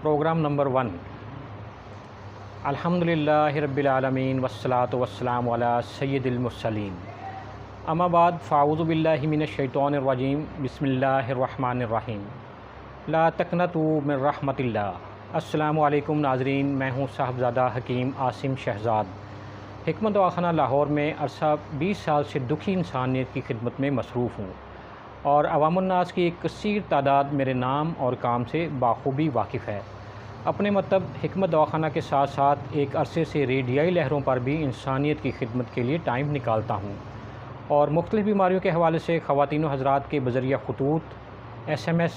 Programme number 1। अल्हम्दुलिल्लाहि रब्बिल आलमीन वस्सलातु वस्सलामु अला सय्यिदिल मुरसलीन। अम्मा बाद फ़अऊज़ु बिल्लाहि मिनश शैतानिर रजीम। बिस्मिल्लाहिर रहमानिर रहीम। ला तक़नतू मिन रहमतिल्लाह। अस्सलामु अलैकुम नाज़रीन, मैं हूँ साहबज़ादा हकीम आसिम शहज़ाद। हिकमत दवाख़ाना लाहौर में अरसा 20 साल से दुखी इंसानियत की खिदमत में मसरूफ़ हूँ और अवामुन्नास की एक कसीर तादाद मेरे नाम और काम से बाखूबी वाकिफ़ है। अपने मतलब हिकमत दवाख़ाना के साथ साथ एक अरसे से रेडियाई लहरों पर भी इंसानियत की खिदमत के लिए टाइम निकालता हूँ और मुख्तलिफ़ बीमारियों के हवाले से ख़वातीन व हज़रात के बज़रिया ख़ुतूत, SMS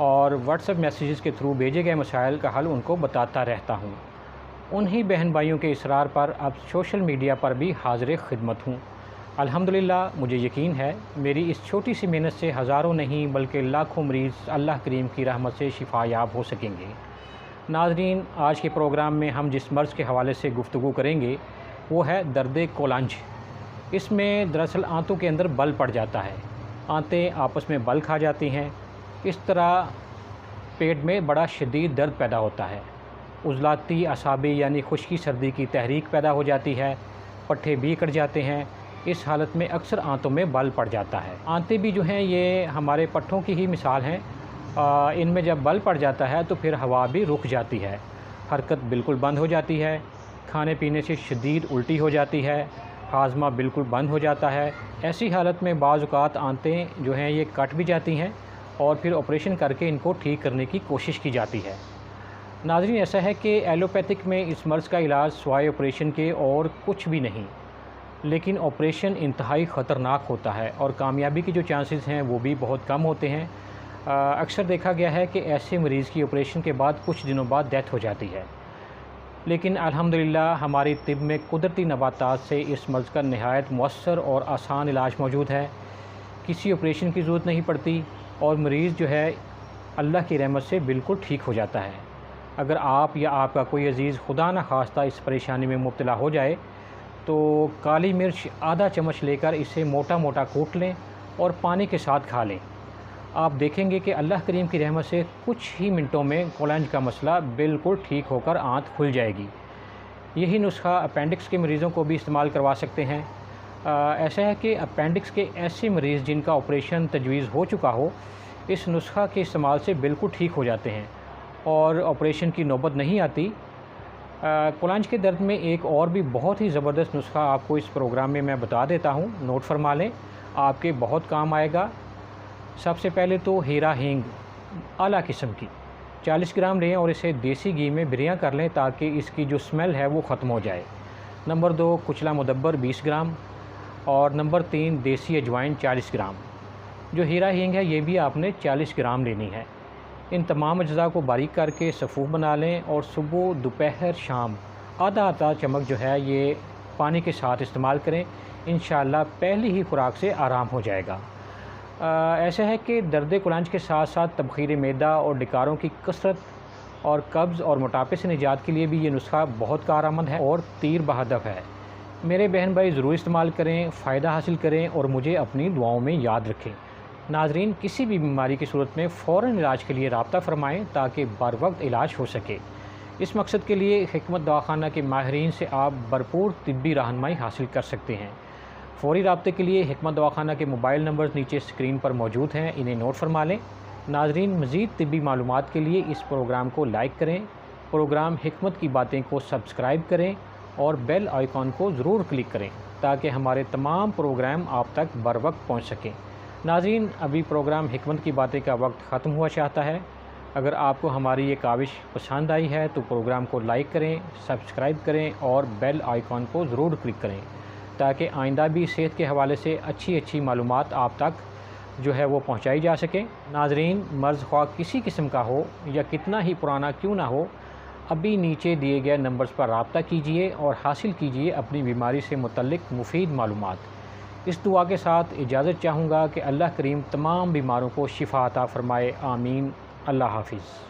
और व्हाट्सएप मैसेजेस के थ्रू भेजे गए मसाइल का हल उनको बताता रहता हूँ। उन्हीं बहन भाइयों के इसरार पर अब सोशल मीडिया पर भी हाज़िर खिदमत हूँ। अल्हम्दुलिल्लाह, मुझे यकीन है मेरी इस छोटी सी मेहनत से हज़ारों नहीं बल्कि लाखों मरीज़ अल्लाह करीम की रहमत से शिफायाब हो सकेंगे। नाज़रीन, आज के प्रोग्राम में हम जिस मर्ज़ के हवाले से गुफ्तगू करेंगे वो है दर्द कोलांज। इसमें दरअसल आंतों के अंदर बल पड़ जाता है, आंतें आपस में बल खा जाती हैं। इस तरह पेट में बड़ा शदीद दर्द पैदा होता है। उज़लाती असाबे यानी खुश्की सर्दी की तहरीक पैदा हो जाती है, पट्ठे भी कट जाते हैं। इस हालत में अक्सर आंतों में बल पड़ जाता है। आंतें भी जो हैं ये हमारे पट्ठों की ही मिसाल हैं। इनमें जब बल पड़ जाता है तो फिर हवा भी रुक जाती है, हरकत बिल्कुल बंद हो जाती है, खाने पीने से शदीद उल्टी हो जाती है, हाजमा बिल्कुल बंद हो जाता है। ऐसी हालत में बाज़ औक़ात आंतें जो हैं ये कट भी जाती हैं और फिर ऑपरेशन करके इनको ठीक करने की कोशिश की जाती है। नाज़रीन, ऐसा है कि एलोपैथिक में इस मर्ज़ का इलाज सिवाय ऑपरेशन के और कुछ भी नहीं, लेकिन ऑपरेशन इंतहाई ख़तरनाक होता है और कामयाबी के जो चांसेस हैं वो भी बहुत कम होते हैं। अक्सर देखा गया है कि ऐसे मरीज़ की ऑपरेशन के बाद कुछ दिनों बाद डेथ हो जाती है। लेकिन अल्हम्दुलिल्लाह हमारी तिब में कुदरती नबातात से इस मर्ज़ का नहायत मुअस्सर और आसान इलाज मौजूद है। किसी ऑपरेशन की ज़रूरत नहीं पड़ती और मरीज़ जो है अल्लाह की रहमत से बिल्कुल ठीक हो जाता है। अगर आप या आपका कोई अज़ीज़ खुदा न खास्ता इस परेशानी में मुब्तला हो जाए तो काली मिर्च आधा चम्मच लेकर इसे मोटा मोटा कूट लें और पानी के साथ खा लें। आप देखेंगे कि अल्लाह करीम की रहमत से कुछ ही मिनटों में कोलांज का मसला बिल्कुल ठीक होकर आंत खुल जाएगी। यही नुस्खा अपेंडिक्स के मरीज़ों को भी इस्तेमाल करवा सकते हैं। ऐसा है कि अपेंडिक्स के ऐसे मरीज़ जिनका ऑपरेशन तजवीज़ हो चुका हो, इस नुस्खा के इस्तेमाल से बिल्कुल ठीक हो जाते हैं और ऑपरेशन की नौबत नहीं आती। कोलांज के दर्द में एक और भी बहुत ही ज़बरदस्त नुस्खा आपको इस प्रोग्राम में मैं बता देता हूँ, नोट फरमा लें, आपके बहुत काम आएगा। सबसे पहले तो हीरा हींग आला किस्म की 40 ग्राम लें और इसे देसी घी में बिरियां कर लें ताकि इसकी जो स्मेल है वो ख़त्म हो जाए। नंबर 2 कुचला मुदब्बर 20 ग्राम और नंबर 3 देसी अजवाइन 40 ग्राम। जो हीरा हींग है ये भी आपने 40 ग्राम लेनी है। इन तमाम अज्जा को बारीक करके सफ़ूफ बना लें और सुबह दोपहर शाम आधा आधा चम्मच जो है ये पानी के साथ इस्तेमाल करें। इंशाअल्लाह पहली ही खुराक से आराम हो जाएगा। ऐसा है कि दर्द कोलांज के साथ साथ तबखीर मैदा और डिकारों की कसरत और कब्ज़ और मोटापे से निजात के लिए भी ये नुस्खा बहुत कारआमद है और तीर बहदफ है। मेरे बहन भाई ज़रूर इस्तेमाल करें, फ़ायदा हासिल करें और मुझे अपनी दुआओं में याद रखें। नाज़रीन, किसी भी बीमारी की सूरत में फ़ौरन इलाज के लिए राब्ता फ़रमाएँ ताकि बर वक्त इलाज हो सके। इस मकसद के लिए हिकमत दवाख़ाना के माहिरीन से आप भरपूर तिब्बी रहनुमाई हासिल कर सकते हैं। फ़ौरी राब्ते के लिए हिकमत दवाख़ाना के मोबाइल नंबर नीचे स्क्रीन पर मौजूद हैं, इन्हें नोट फरमा लें। नाज़रीन, मज़ीद तिब्बी मालूमात के लिए इस प्रोग्राम को लाइक करें, प्रोग्राम हिकमत की बातें को सब्सक्राइब करें और बेल आइकॉन को ज़रूर क्लिक करें ताकि हमारे तमाम प्रोग्राम आप तक बर वक्त पहुँच सकें। नाज़रीन, अभी प्रोग्राम हिकमत की बातें का वक्त ख़त्म हुआ चाहता है। अगर आपको हमारी ये काविश पसंद आई है तो प्रोग्राम को लाइक करें, सब्सक्राइब करें और बेल आइकॉन को ज़रूर क्लिक करें ताकि आइंदा भी सेहत के हवाले से अच्छी मालूमात आप तक जो है वो पहुंचाई जा सके। नाज़रीन, मर्ज़ ख्वाह किसी किस्म का हो या कितना ही पुराना क्यों ना हो, अभी नीचे दिए गए नंबर्स पर रब्ता कीजिए और हासिल कीजिए अपनी बीमारी से मुतल्लिक़ मुफीद मालूमात। इस दुआ के साथ इजाज़त चाहूँगा कि अल्लाह करीम तमाम बीमारों को शिफा अता फ़रमाए। आमीन। अल्लाह हाफ़िज़।